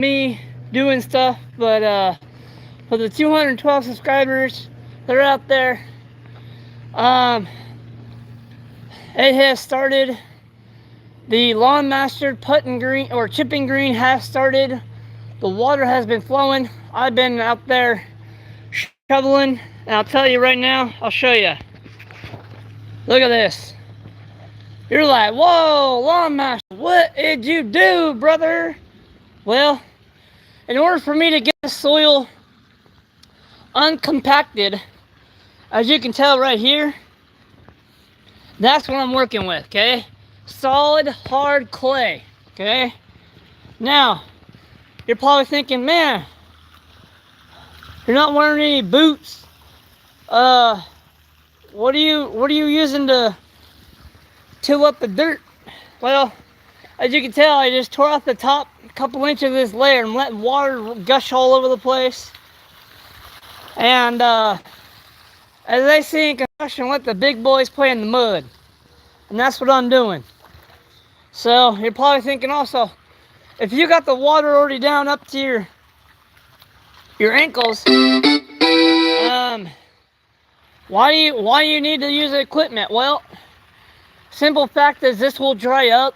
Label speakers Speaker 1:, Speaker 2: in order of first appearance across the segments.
Speaker 1: me doing stuff, but for the 212 subscribers that are out there, it has started. The lawnmaster putting green or chipping green has started. The water has been flowing. I've been out there shoveling, and I'll tell you right now, I'll show you. Look at this. You're like, whoa, lawnmaster, what did you do, brother? Well, in order for me to get the soil uncompacted, as you can tell right here, that's what I'm working with, okay? Solid, hard clay, okay? Now, you're probably thinking, man, you're not wearing any boots. What are you using to till up the dirt? Well, as you can tell, I just tore off the top couple inches of this layer and letting water gush all over the place. And as they say in construction, let the big boys play in the mud. And that's what I'm doing. So you're probably thinking also, if you got the water already down up to your ankles, why do you need to use the equipment? Well, simple fact is this will dry up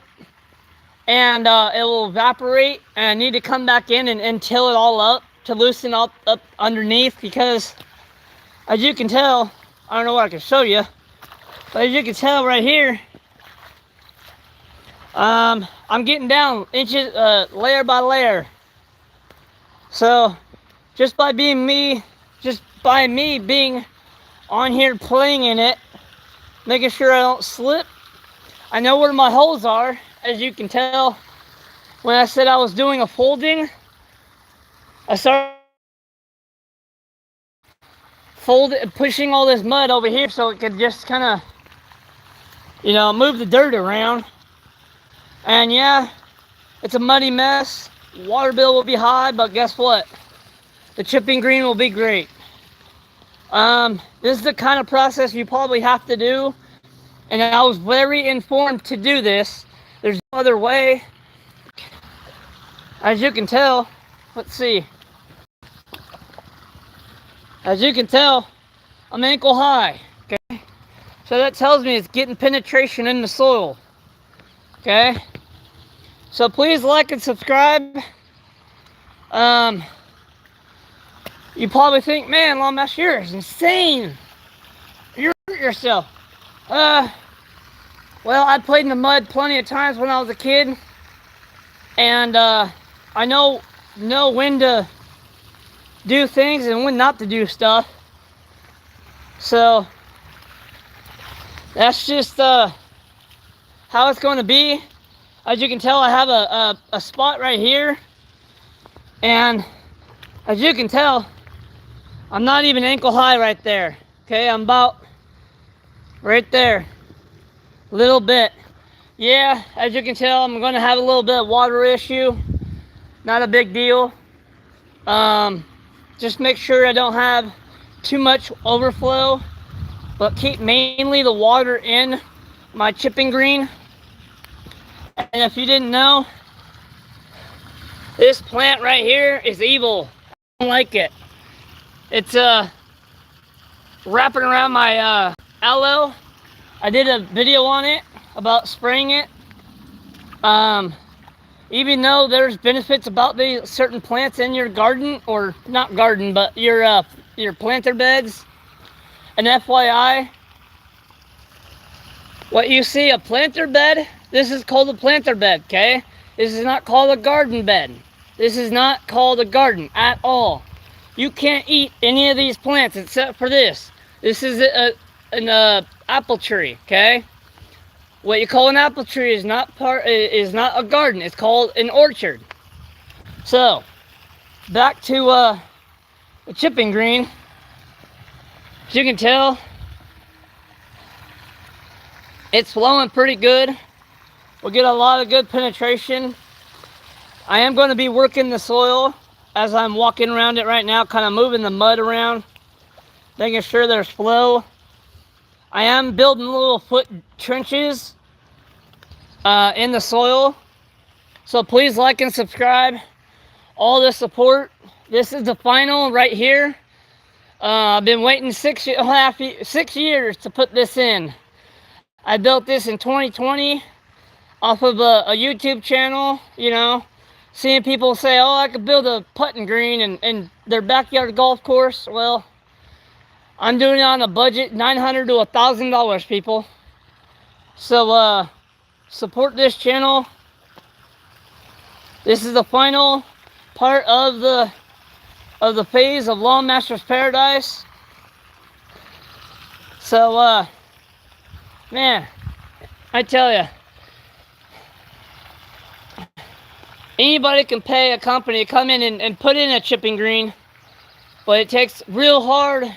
Speaker 1: and it will evaporate, and I need to come back in and till it all up to loosen up underneath, because as you can tell, I don't know what I can show you, but as you can tell right here, I'm getting down inches, layer by layer. So just by me being on here playing in it, making sure I don't slip, I know where my holes are. As you can tell, when I said I was doing a folding, I started pushing all this mud over here so it could just kind of, move the dirt around. And yeah, it's a muddy mess. Water bill will be high, but guess what? The chipping green will be great. This is the kind of process you probably have to do, and I was very informed to do this. There's no other way. As you can tell, let's see. As you can tell, I'm ankle high, okay? So that tells me it's getting penetration in the soil, okay? So please like and subscribe. You probably think, man, lawnmaster, you're insane. You hurt yourself. Well, I played in the mud plenty of times when I was a kid, and I know when to do things and when not to do stuff. So that's just how it's going to be. As you can tell, I have a spot right here, and as you can tell, I'm not even ankle high right there. Okay, I'm about right there. Little bit. Yeah, as you can tell, I'm going to have a little bit of water issue. Not a big deal. Just make sure I don't have too much overflow, but keep mainly the water in my chipping green. And if you didn't know, this plant right here is evil. I don't like it. It's wrapping around my aloe. I did a video on it about spraying it. Even though there's benefits about these certain plants in your garden, or not garden, but your planter beds. And FYI, what you see a planter bed, this is called a planter bed, okay? This is not called a garden bed. This is not called a garden at all. You can't eat any of these plants except for this. This is an apple tree, okay? What you call an apple tree is not a garden. It's called an orchard. So, back to the chipping green. As you can tell, it's flowing pretty good. We'll get a lot of good penetration. I am going to be working the soil as I'm walking around it right now, kind of moving the mud around, making sure there's flow. I am building little foot trenches in the soil. So please like and subscribe. all the support. This is the final right here. I've been waiting 6 years to put this in. I built this in 2020 off of a YouTube channel, you know, seeing people say, oh, I could build a putting green in their backyard golf course. Well, I'm doing it on a budget, $900 to $1,000, people. So, support this channel. This is the final part of the phase of Lawnmaster's Paradise. So, man, I tell you, anybody can pay a company to come in and put in a chipping green, but it takes real hard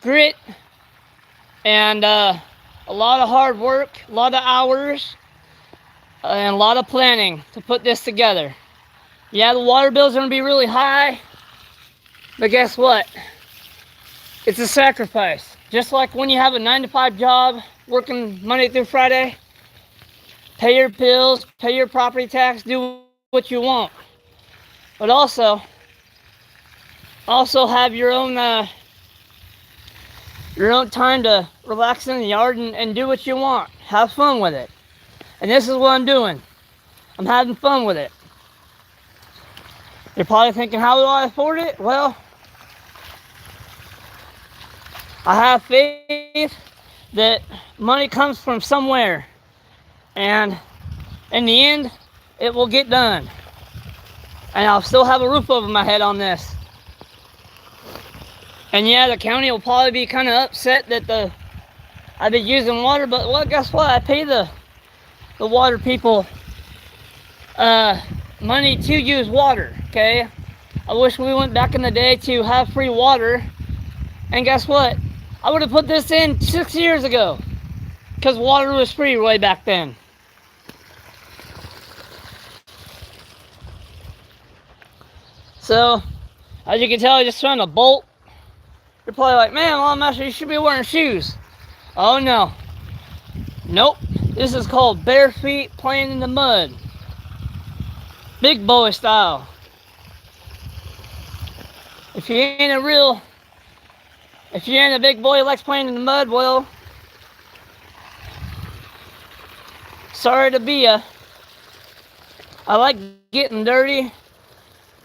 Speaker 1: grit and a lot of hard work, a lot of hours, and a lot of planning to put this together. Yeah, the water bill's gonna be really high, but guess what? It's a sacrifice. Just like when you have a 9-to-5 job, working Monday through Friday, pay your bills, pay your property tax, do what you want. But also have your own time to relax in the yard and do what you want. Have fun with it. And this is what I'm doing. I'm having fun with it. You're probably thinking, how do I afford it? Well, I have faith that money comes from somewhere. And in the end, it will get done. And I'll still have a roof over my head on this. And yeah, the county will probably be kind of upset that I've been using water, but well, guess what? I pay the water people money to use water, okay? I wish we went back in the day to have free water. And guess what? I would have put this in 6 years ago, because water was free way back then. So, as you can tell, I just found a bolt. You're probably like, man, Lawnmaster, you should be wearing shoes. Oh no. Nope. This is called bare feet playing in the mud. Big boy style. If you ain't a big boy who likes playing in the mud, well, sorry to be ya. I like getting dirty.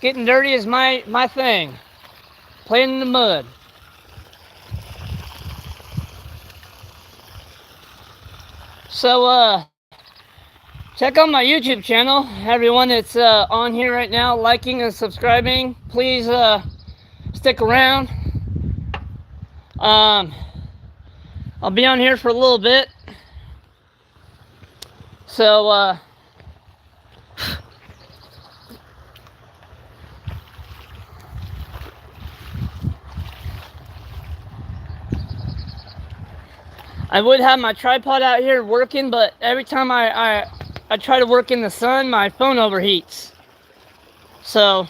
Speaker 1: Getting dirty is my thing. Playing in the mud. So, check out my YouTube channel. Everyone that's on here right now, liking and subscribing, please stick around. I'll be on here for a little bit. So, I would have my tripod out here working, but every time I try to work in the sun, my phone overheats. So,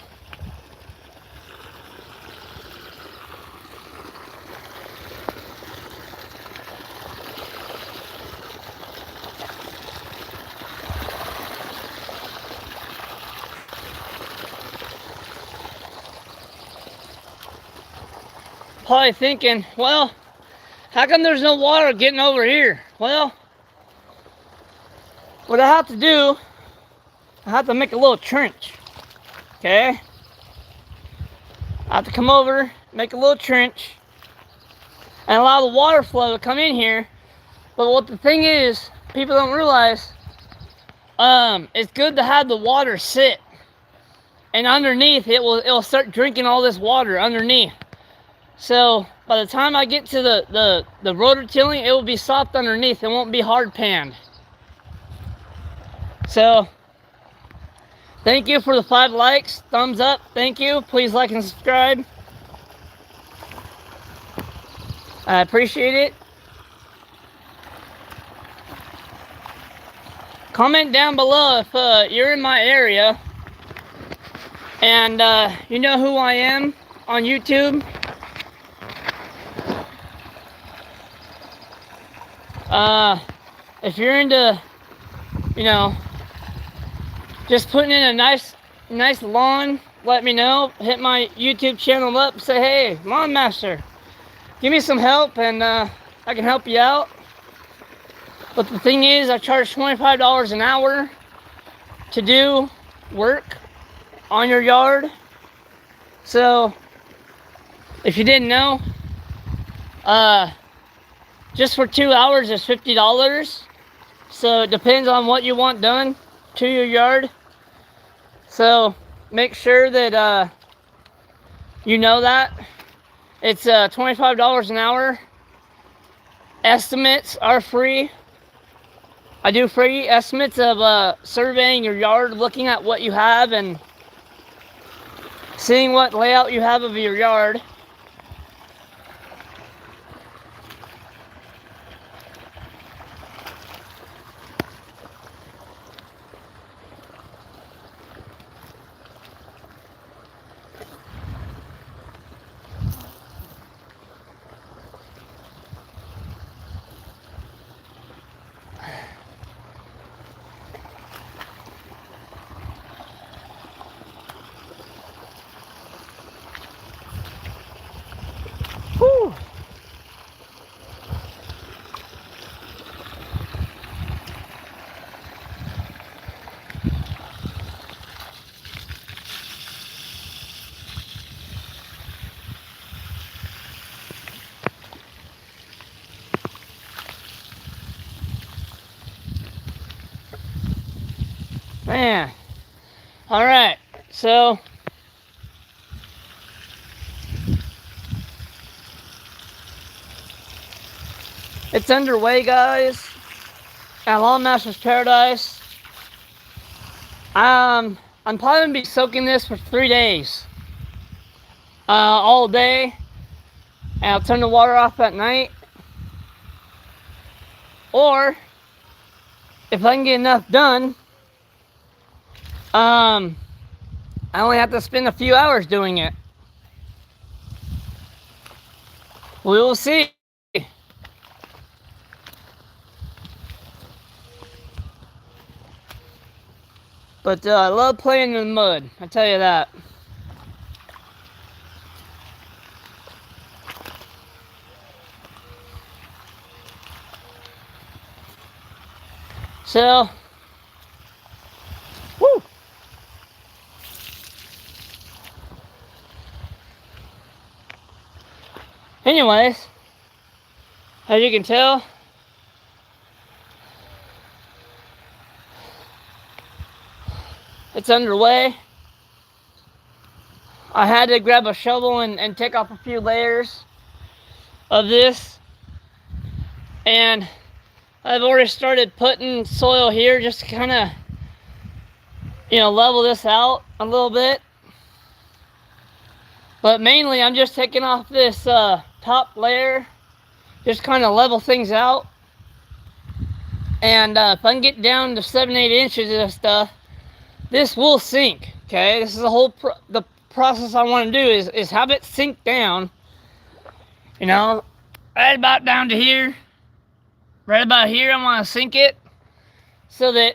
Speaker 1: probably thinking, well, how come there's no water getting over here? Well, what I have to do, I have to make a little trench, okay? I have to come over, make a little trench, and allow the water flow to come in here. But what the thing is, people don't realize, it's good to have the water sit, and underneath it'll start drinking all this water underneath. So by the time I get to the rototilling, it will be soft underneath. It won't be hard panned. So thank you for the 5 likes, thumbs up. Thank you. Please like and subscribe. I appreciate it. Comment down below if you're in my area and you know who I am on YouTube. If you're into, you know, just putting in a nice lawn, let me know. Hit my YouTube channel up, say, hey, lawnmaster, give me some help and I can help you out. But the thing is, I charge $25 an hour to do work on your yard. So if you didn't know, just for 2 hours is $50. So it depends on what you want done to your yard. So make sure that you know that. It's $25 an hour. Estimates are free. I do free estimates of surveying your yard, looking at what you have and seeing what layout you have of your yard. Whew. Man. All right. So it's underway, guys, at Lawnmaster's Paradise. I'm probably gonna be soaking this for 3 days, all day, and I'll turn the water off at night. Or if I can get enough done, I only have to spend a few hours doing it. We will see. But I love playing in the mud, I tell you that. So, woo! Anyways, as you can tell, it's underway. I had to grab a shovel and take off a few layers of this. And I've already started putting soil here just to kind of, level this out a little bit. But mainly I'm just taking off this top layer, just kind of level things out. And if I can get down to 7-8 inches of this stuff, this will sink. Okay, this is the process I want to do is have it sink down, right about down to here. Right about here, I want to sink it so that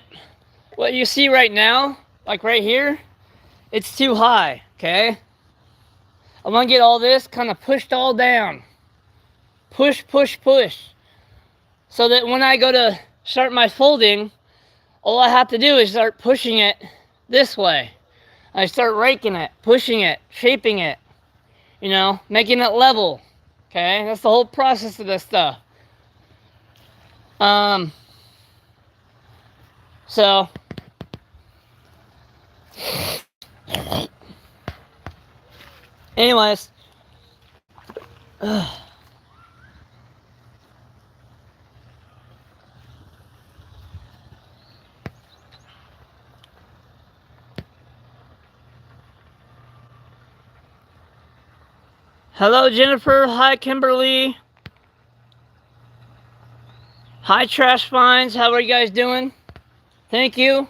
Speaker 1: what you see right now, like right here, it's too high. Okay, I want to get all this kind of pushed all down. Push, push, push. So that when I go to start my folding, all I have to do is start pushing it this way. I start raking it, pushing it, shaping it, making it level. Okay, that's the whole process of this stuff. So anyways, hello Jennifer, hi Kimberly, hi Trash Finds, how are you guys doing? Thank you.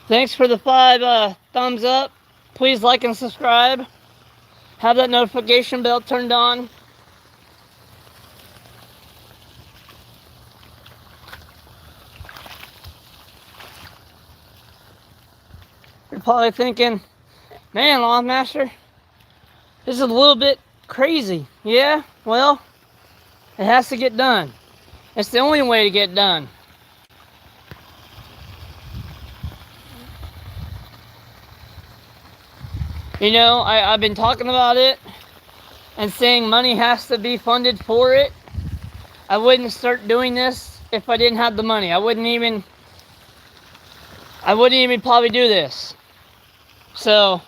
Speaker 1: Thanks for the 5 thumbs up. Please like and subscribe. Have that notification bell turned on. You're probably thinking, man, lawnmaster, this is a little bit crazy. Yeah, well, it has to get done. It's the only way to get done. You know, I've been talking about it and saying money has to be funded for it. I wouldn't start doing this if I didn't have the money. I wouldn't even probably do this. So,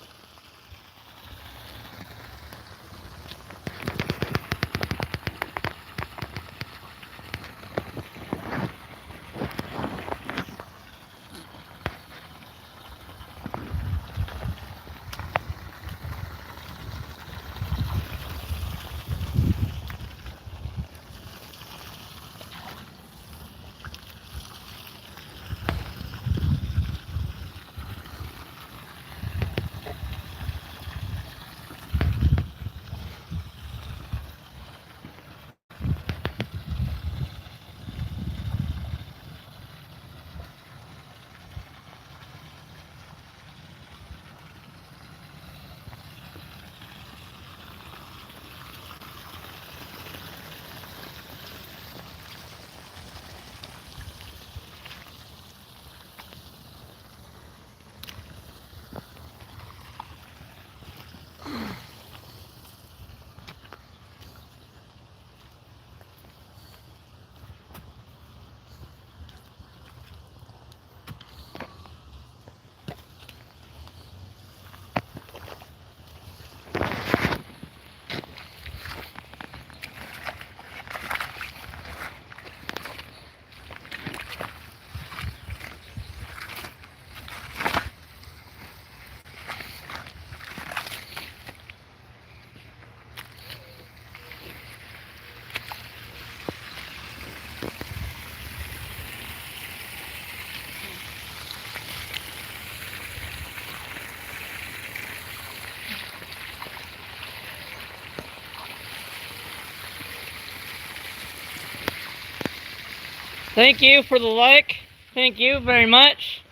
Speaker 1: thank you for the like. Thank you very much.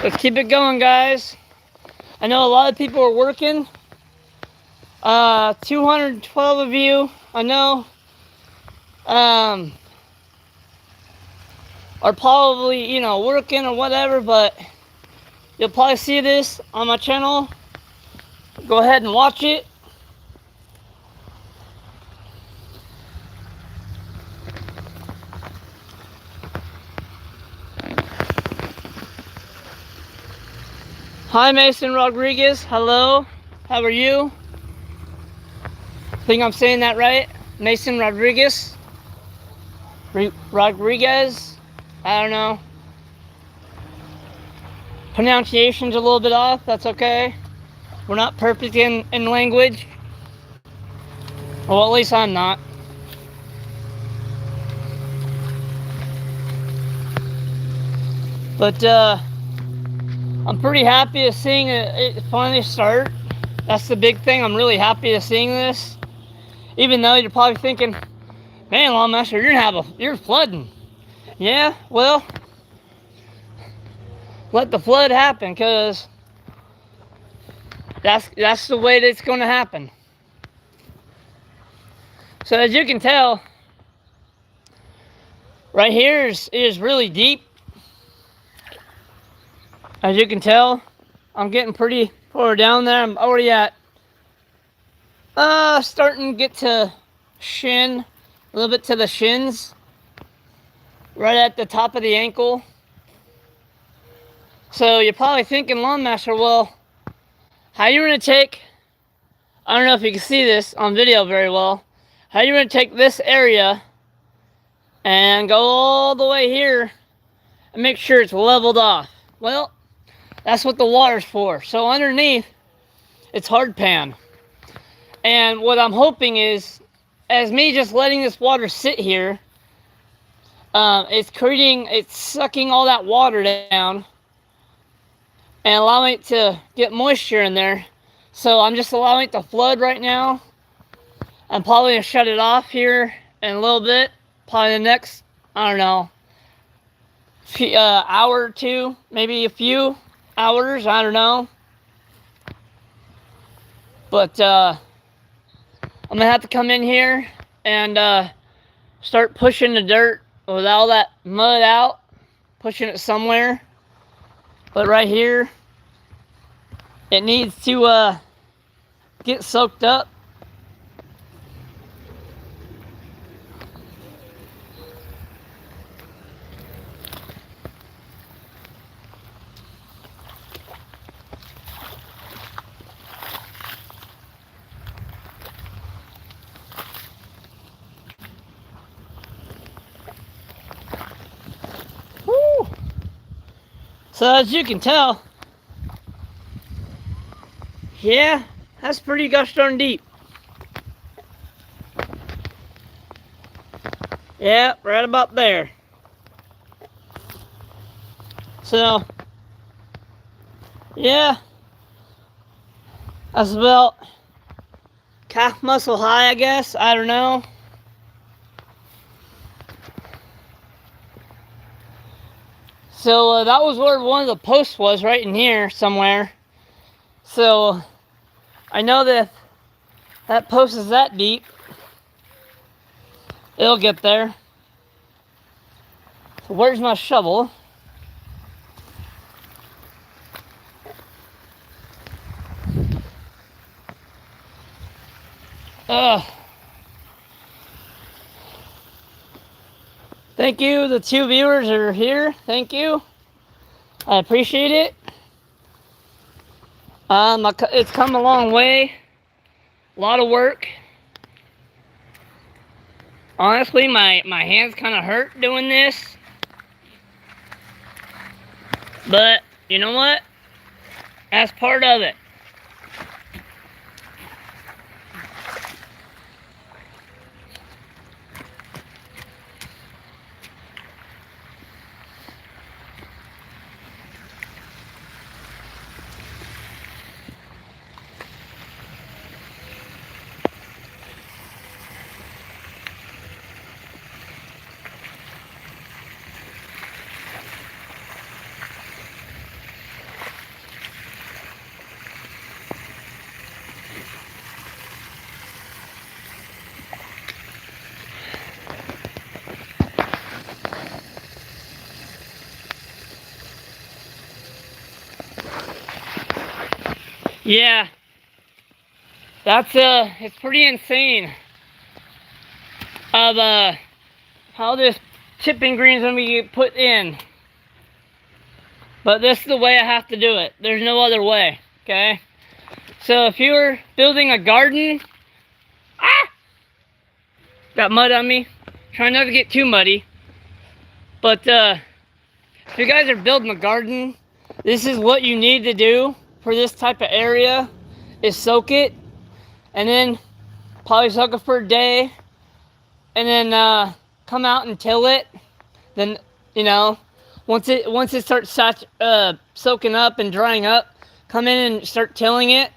Speaker 1: Let's keep it going, guys. I know a lot of people are working. 212 of you, I know, are probably, you know, working or whatever, but you'll probably see this on my channel. Go ahead and watch it. Hi, Mason Rodriguez. Hello. How are you? Think I'm saying that right? Mason Rodriguez? Rodriguez? I don't know. Pronunciation's a little bit off. That's okay. We're not perfect in language. Well, at least I'm not. But, I'm pretty happy to seeing it finally start. That's the big thing. I'm really happy to seeing this. Even though you're probably thinking, man, lawnmaster, you're flooding. Yeah, well, let the flood happen, because that's the way that it's going to happen. So as you can tell, right here is really deep. As you can tell, I'm getting pretty far down there. I'm already at starting to get to shin, a little bit to the shins, right at the top of the ankle. So you're probably thinking, lawnmaster, well, how you gonna take, I don't know if you can see this on video very well, how you gonna take this area and go all the way here and make sure it's leveled off? Well, that's what the water's for. So underneath, it's hard pan. And what I'm hoping is, as me just letting this water sit here, it's sucking all that water down and allowing it to get moisture in there. So I'm just allowing it to flood right now. I'm probably gonna shut it off here in a little bit. Probably the next, I don't know, hour or two, maybe a few. hours, I don't know. But I'm gonna have to come in here and start pushing the dirt with all that mud out, pushing it somewhere. But right here, it needs to get soaked up. Woo! So as you can tell, yeah, that's pretty gosh darn deep. Yeah, right about there. So, yeah, that's about calf muscle high, I guess. I don't know. So that was where one of the posts was, right in here somewhere. So I know that if that post is that deep, it'll get there. So where's my shovel? Thank you, the 2 viewers that are here. Thank you. I appreciate it. It's come a long way. A lot of work. Honestly, my hands kind of hurt doing this. But, you know what? That's part of it. Yeah, that's it's pretty insane of how this chipping green is gonna be put in. But this is the way I have to do it. There's no other way, okay? So if you're building a garden, got mud on me. Try not to get too muddy. But if you guys are building a garden, this is what you need to do for this type of area, is soak it, and then probably soak it for a day, and then come out and till it. Then, you know, once it starts soaking up and drying up, come in and start tilling it.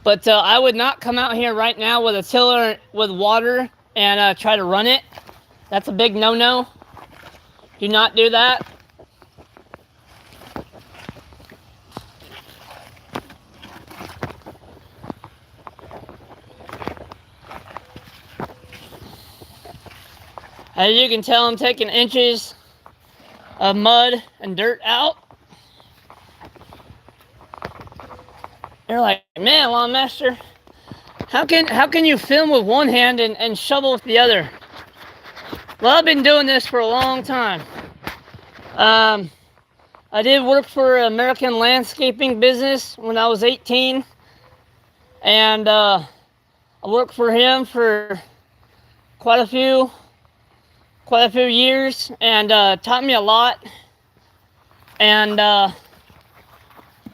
Speaker 1: But I would not come out here right now with a tiller with water and try to run it. That's a big no-no. Do not do that. As you can tell, I'm taking inches of mud and dirt out. You're like, man, lawnmaster, how can you film with one hand and shovel with the other? Well, I've been doing this for a long time. I did work for an American landscaping business when I was 18, and I worked for him for quite a few years, and taught me a lot. And I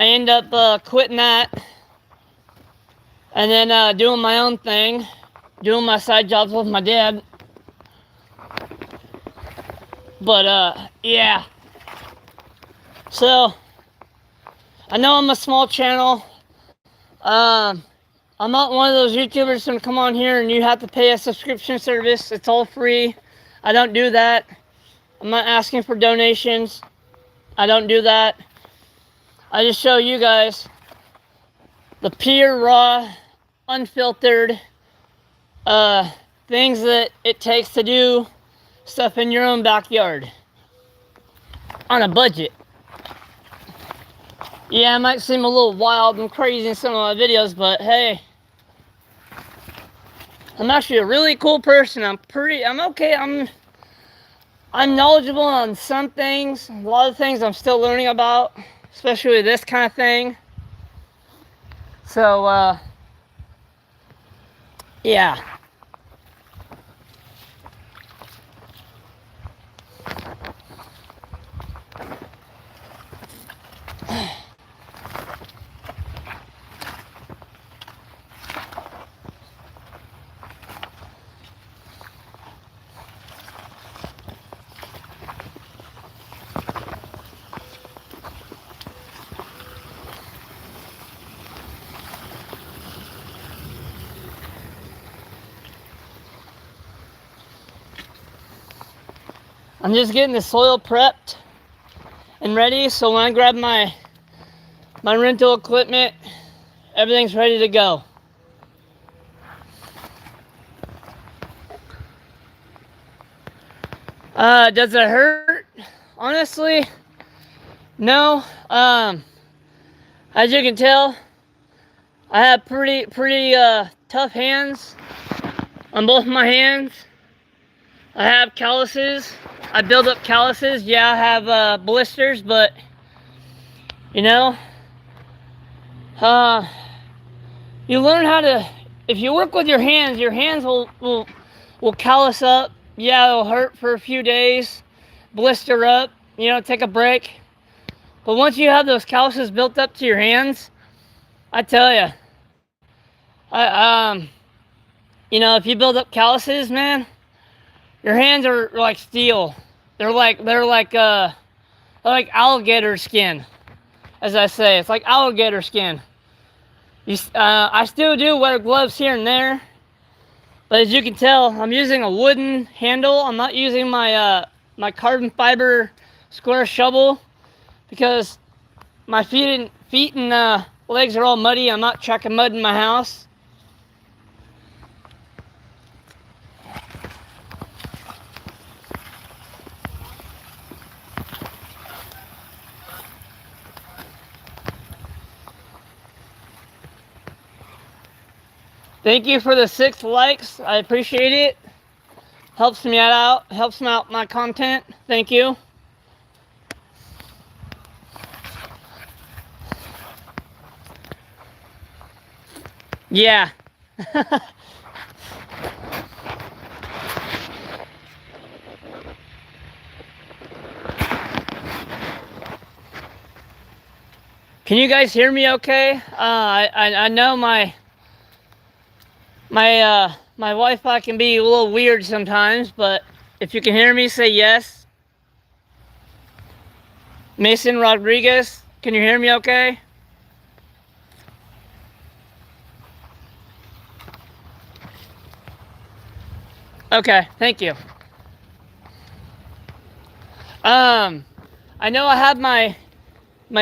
Speaker 1: ended up quitting that, and then doing my own thing, doing my side jobs with my dad. But yeah. So I know I'm a small channel. I'm not one of those YouTubers that's gonna come on here and you have to pay a subscription service. It's all free. I don't do that. I'm not asking for donations. I don't do that. I just show you guys the pure, raw, unfiltered things that it takes to do stuff in your own backyard on a budget. Yeah, I might seem a little wild and crazy in some of my videos, but hey, I'm actually a really cool person. I'm okay. I'm knowledgeable on some things. A lot of things I'm still learning about, especially this kind of thing. So, yeah. I'm just getting the soil prepped and ready, so when I grab my rental equipment, everything's ready to go. Does it hurt? Honestly, no. As you can tell, I have pretty tough hands on both my hands. I have calluses. I build up calluses. Yeah, I have blisters, but you know, you learn how to. If you work with your hands will callus up. Yeah, it'll hurt for a few days, blister up. You know, take a break. But once you have those calluses built up to your hands, I tell you, you know, if you build up calluses, man, your hands are like steel. They're like alligator skin, as I say. It's like alligator skin. I still do wear gloves here and there, but as you can tell, I'm using a wooden handle. I'm not using my my carbon fiber square shovel because my feet and legs are all muddy. I'm not tracking mud in my house. Thank you for the 6 likes. I appreciate it. Helps me out. Helps me out my content. Thank you. Yeah. Can you guys hear me okay? I know my Wi-Fi can be a little weird sometimes, but if you can hear me, say yes. Mason Rodriguez, can you hear me okay? Okay, thank you. I know I have my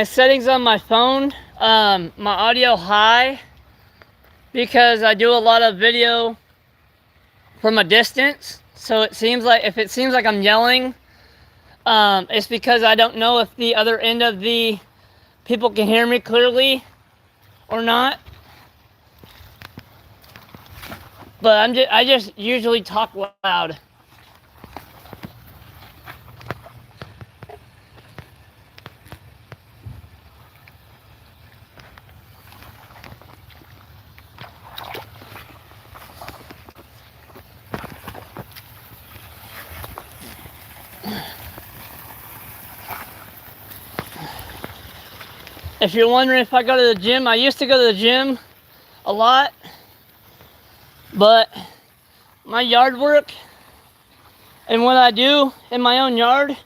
Speaker 1: settings on my phone, my audio high, because I do a lot of video from a distance. So if it seems like I'm yelling, it's because I don't know if the other end of the people can hear me clearly or not. But I just usually talk loud. If you're wondering if I go to the gym, I used to go to the gym a lot, but my yard work and what I do in my own yard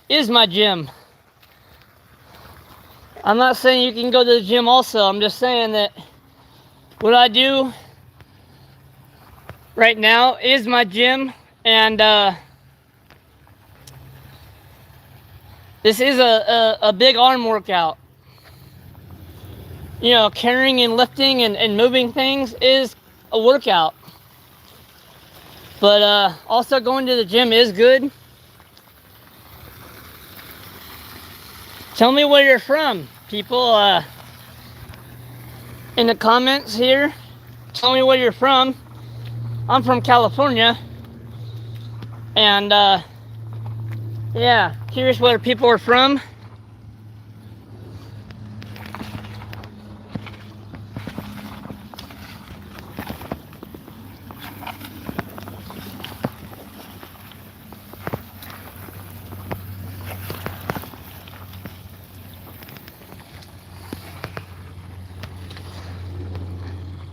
Speaker 1: is my gym. I'm not saying you can go to the gym also. I'm just saying that what I do right now is my gym, and This is a big arm workout. You know, carrying and lifting and moving things is a workout. But also going to the gym is good. Tell me where you're from, people, in the comments here. Tell me where you're from. I'm from California. And yeah, curious where people are from.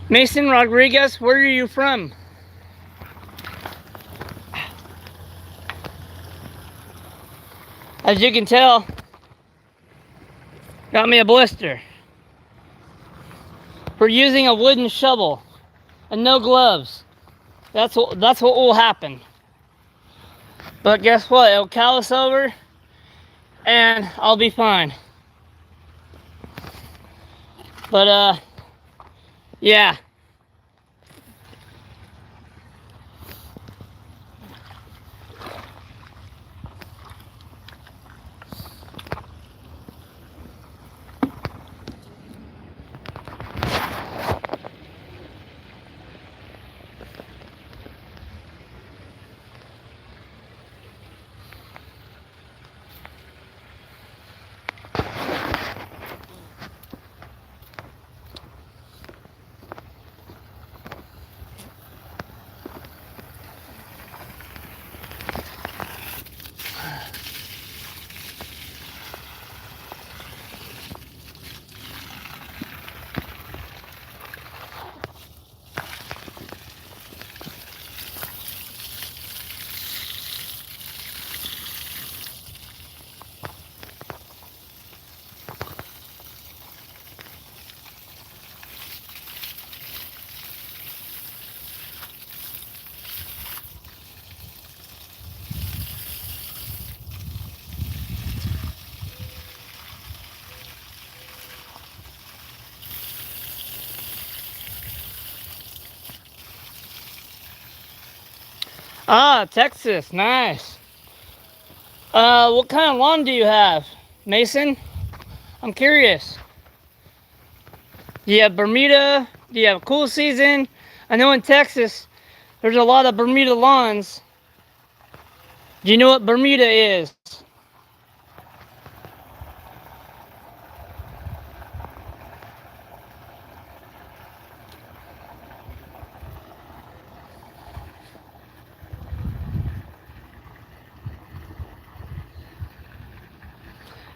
Speaker 1: Mason Rodriguez, where are you from? As you can tell, got me a blister. We're using a wooden shovel and no gloves. That's what will happen. But guess what? It'll callus over and I'll be fine. But yeah. Ah, Texas, nice. What kind of lawn do you have, Mason? I'm curious. Do you have Bermuda? Do you have a cool season? I know in Texas, there's a lot of Bermuda lawns. Do you know what Bermuda is?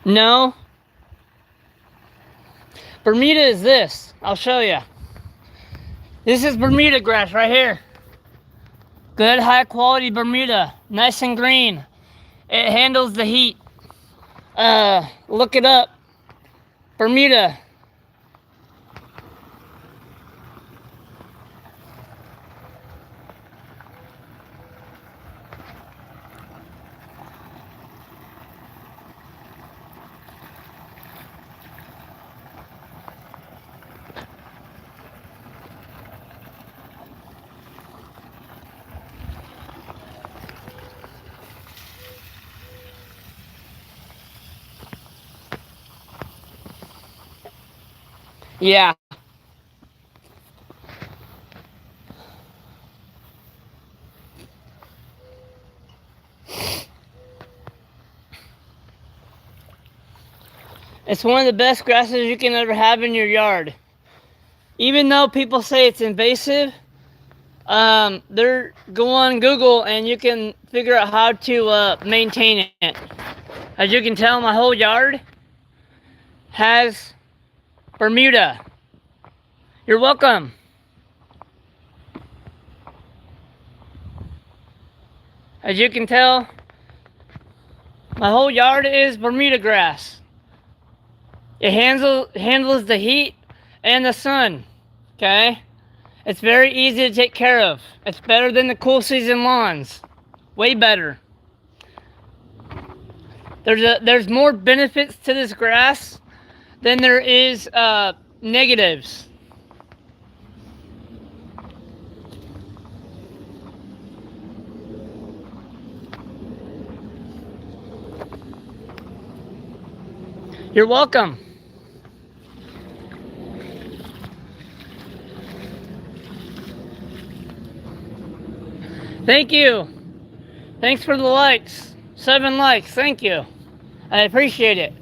Speaker 1: No? Bermuda is this. I'll show you. This is Bermuda grass right here. Good high quality Bermuda. Nice and green. It handles the heat. Look it up. Bermuda. Yeah. It's one of the best grasses you can ever have in your yard. Even though people say it's invasive, go on Google and you can figure out how to maintain it. As you can tell, my whole yard has Bermuda. You're welcome. As you can tell, my whole yard is Bermuda grass. It handles the heat and the sun, okay? It's very easy to take care of. It's better than the cool season lawns. Way better. There's more benefits to this grass than there is negatives. You're welcome. Thank you. Thanks for the likes. 7 likes. Thank you. I appreciate it.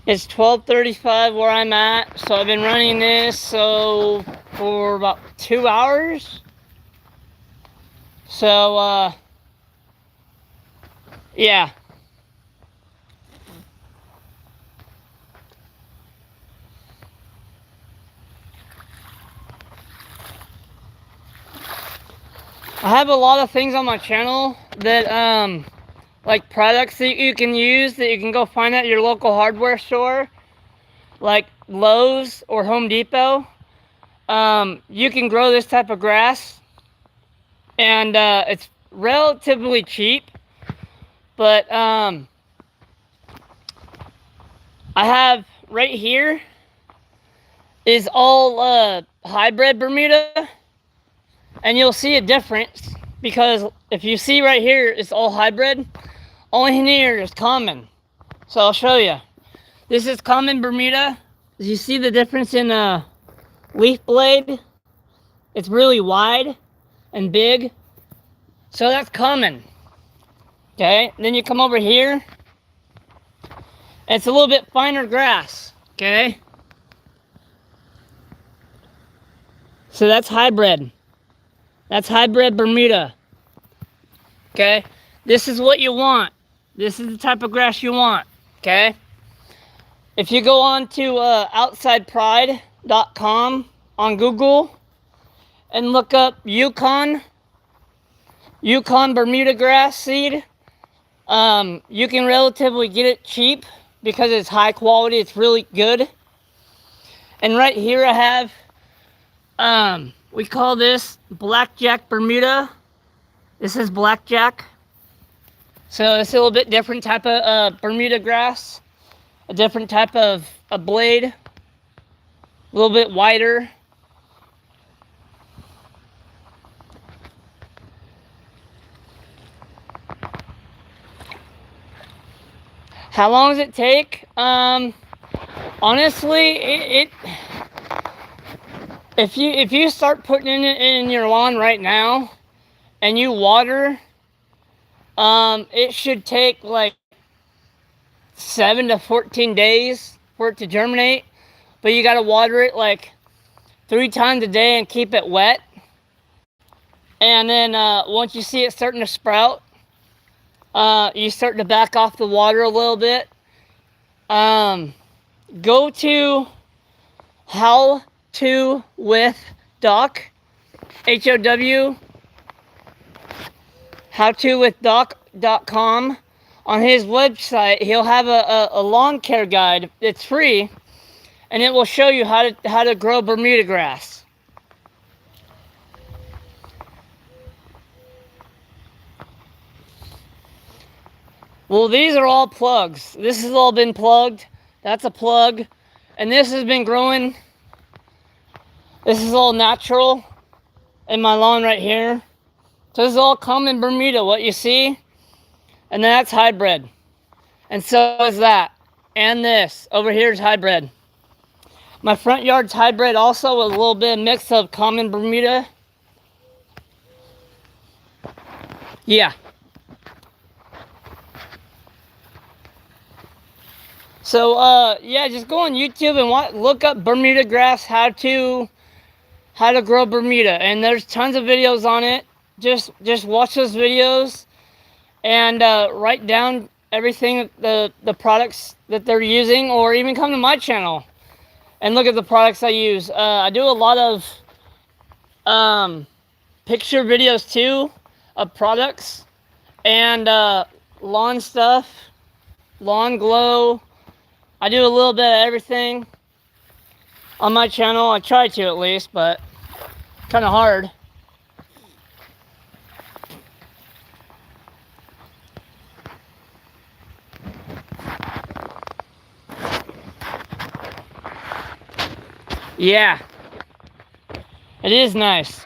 Speaker 1: It's 12:35 where I'm at, so I've been running this for about 2 hours. So yeah. I have a lot of things on my channel that like products that you can use that you can go find at your local hardware store, like Lowe's or Home Depot. You can grow this type of grass, and it's relatively cheap, but I have right here is all hybrid Bermuda, and you'll see a difference because if you see right here, it's all hybrid. Only in here is common. So I'll show you. This is common Bermuda. As you see the difference in leaf blade, it's really wide and big. So that's common. Okay, then you come over here, and it's a little bit finer grass. Okay, so that's hybrid. That's hybrid Bermuda. Okay, this is what you want. This is the type of grass you want. Okay, if you go on to outsidepride.com on Google and look up Yukon Bermuda grass seed, you can relatively get it cheap because it's high quality. It's really good. And right here I have, we call this Blackjack Bermuda. This is Blackjack. So it's a little bit different type of Bermuda grass. A different type of a blade. A little bit wider. How long does it take? Honestly, if you start putting it in your lawn right now and you water, it should take like 7 to 14 days for it to germinate, but you got to water it like 3 times a day and keep it wet. And then once you see it starting to sprout, you start to back off the water a little bit. Go to How To with Doc, HOW, howtowithdoc.com. On his website, he'll have a lawn care guide. It's free, and it will show you how to grow Bermuda grass. Well, these are all plugs. This has all been plugged. That's a plug, and this has been growing. This is all natural in my lawn right here. So this is all common Bermuda, what you see. And that's hybrid. And so is that. And this. Over here is hybrid. My front yard's hybrid also with a little bit of mix of common Bermuda. Yeah. So, yeah, just go on YouTube and look up Bermuda grass, how to grow Bermuda. And there's tons of videos on it. Just watch those videos. and write down everything, the products that they're using, or even come to my channel and look at the products I use. I do a lot of picture videos too of products and lawn stuff, lawn glow. I do a little bit of everything on my channel. I try to, at least, but kind of hard. Yeah, it is nice.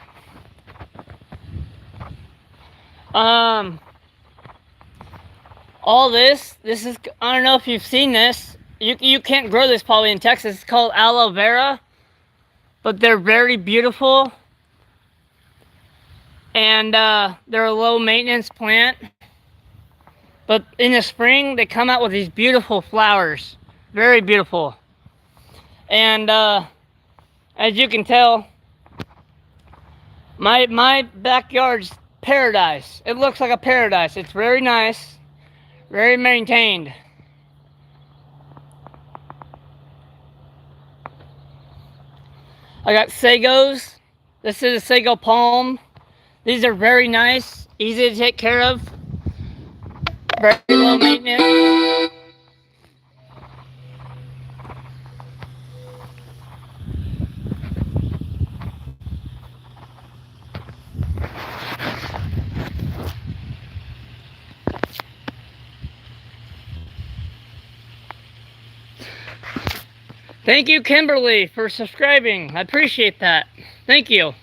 Speaker 1: All this is, I don't know if you've seen this. You can't grow this probably in Texas. It's called aloe vera, but they're very beautiful. And they're a low maintenance plant. But in the spring, they come out with these beautiful flowers. Very beautiful. And as you can tell, my backyard's paradise. It looks like a paradise. It's very nice, very maintained. I got sagos. This is a sago palm. These are very nice, easy to take care of, very low maintenance. Thank you, Kimberly, for subscribing. I appreciate that. Thank you.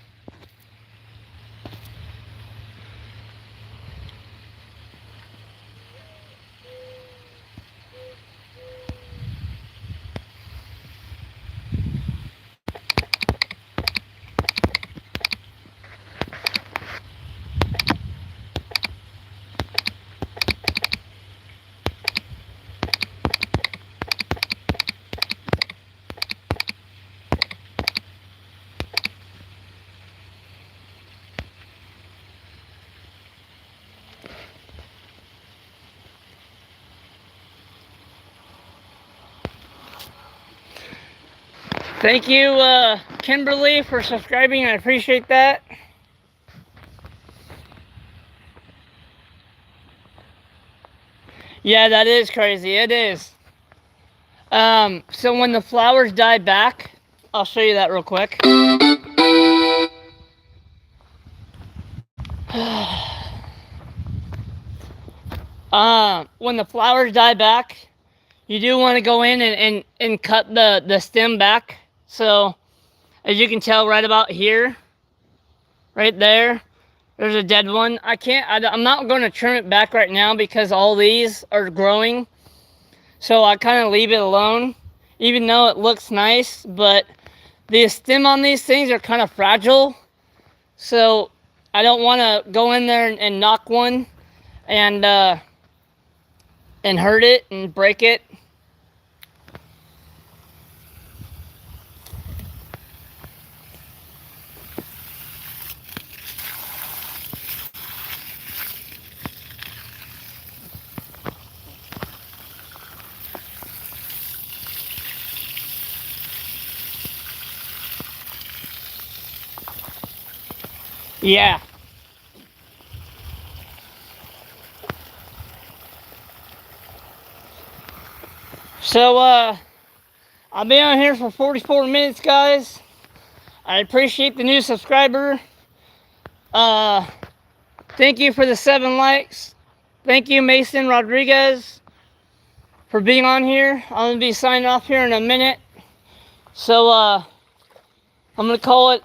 Speaker 1: Thank you, Kimberly, for subscribing. I appreciate that. Yeah, that is crazy. It is. So when the flowers die back, I'll show you that real quick. When the flowers die back, you do want to go in and cut the stem back. So as you can tell right about here, right there, there's a dead one. I'm not going to trim it back right now because all these are growing. So I kind of leave it alone, even though it looks nice, but the stem on these things are kind of fragile. So I don't want to go in there and knock one and hurt it and break it. Yeah. So, I've been on here for 44 minutes, guys. I appreciate the new subscriber. Thank you for the 7 likes. Thank you, Mason Rodriguez, for being on here. I'm going to be signing off here in a minute. So, I'm going to call it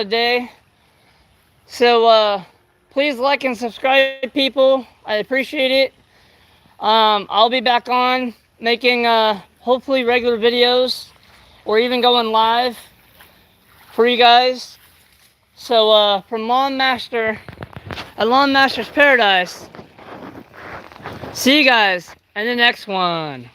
Speaker 1: a day. So, please like and subscribe, people. I appreciate it. I'll be back on making, hopefully regular videos, or even going live for you guys. So, from Lawnmaster, at Lawnmaster's Paradise, see you guys in the next one.